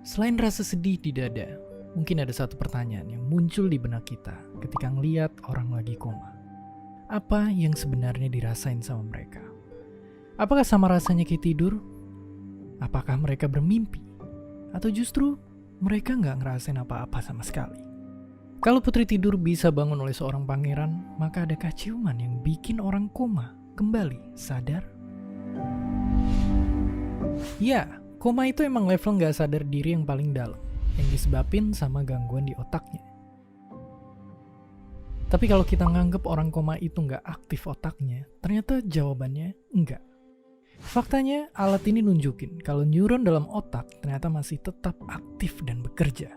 Selain rasa sedih di dada, mungkin ada satu pertanyaan yang muncul di benak kita ketika ngeliat orang lagi koma. Apa yang sebenarnya dirasain sama mereka? Apakah sama rasanya kayak tidur? Apakah mereka bermimpi? Atau justru mereka nggak ngerasain apa-apa sama sekali? Kalau putri tidur bisa bangun oleh seorang pangeran, maka adakah ciuman yang bikin orang koma kembali sadar? Ya, koma itu emang level nggak sadar diri yang paling dalam, yang disebabin sama gangguan di otaknya. Tapi kalau kita nganggep orang koma itu nggak aktif otaknya, ternyata jawabannya enggak. Faktanya, alat ini nunjukin kalau neuron dalam otak ternyata masih tetap aktif dan bekerja.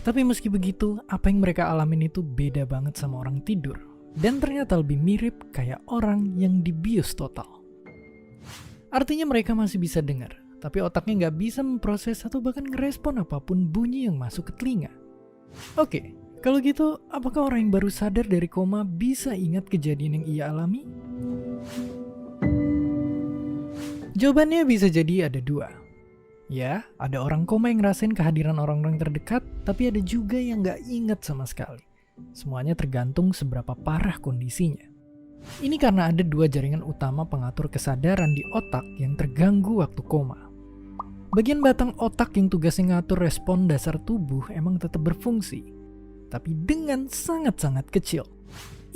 Tapi meski begitu, apa yang mereka alamin itu beda banget sama orang tidur. Dan ternyata lebih mirip kayak orang yang dibius total. Artinya mereka masih bisa dengar, tapi otaknya nggak bisa memproses atau bahkan ngerespon apapun bunyi yang masuk ke telinga. Oke, kalau gitu, apakah orang yang baru sadar dari koma bisa ingat kejadian yang ia alami? Jawabannya bisa jadi ada dua. Ya, ada orang koma yang ngerasain kehadiran orang-orang terdekat, tapi ada juga yang nggak ingat sama sekali. Semuanya tergantung seberapa parah kondisinya. Ini karena ada dua jaringan utama pengatur kesadaran di otak yang terganggu waktu koma. Bagian batang otak yang tugasnya ngatur respon dasar tubuh emang tetap berfungsi, tapi dengan sangat-sangat kecil.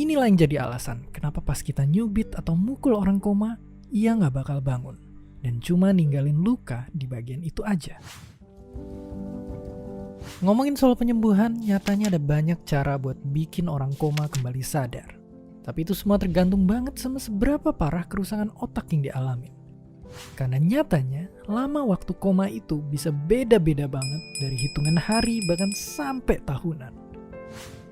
Inilah yang jadi alasan kenapa pas kita nyubit atau mukul orang koma, ia nggak bakal bangun, dan cuma ninggalin luka di bagian itu aja. Ngomongin soal penyembuhan, nyatanya ada banyak cara buat bikin orang koma kembali sadar. Tapi itu semua tergantung banget sama seberapa parah kerusakan otak yang dialamin. Karena nyatanya, lama waktu koma itu bisa beda-beda banget dari hitungan hari bahkan sampai tahunan.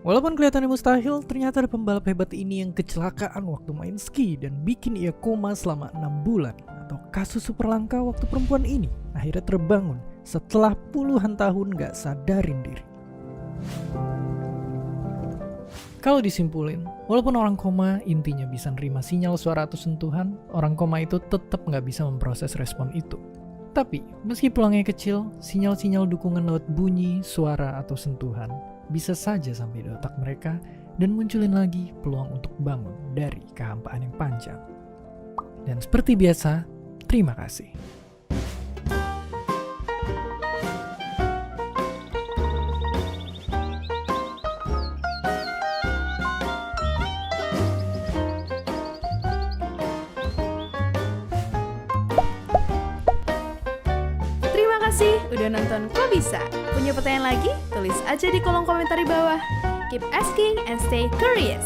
Walaupun kelihatannya mustahil, ternyata ada pembalap hebat ini yang kecelakaan waktu main ski dan bikin ia koma selama 6 bulan. Atau kasus super langka waktu perempuan ini akhirnya terbangun setelah puluhan tahun gak sadarin diri. Kalau disimpulin, walaupun orang koma intinya bisa nerima sinyal suara atau sentuhan, orang koma itu tetap nggak bisa memproses respon itu. Tapi, meski pulangnya kecil, sinyal-sinyal dukungan lewat bunyi, suara, atau sentuhan bisa saja sampai di otak mereka dan munculin lagi peluang untuk bangun dari kehampaan yang panjang. Dan seperti biasa, terima kasih. Udah nonton Kok Bisa? Punya pertanyaan lagi? Tulis aja di kolom komentar di bawah. Keep asking and stay curious.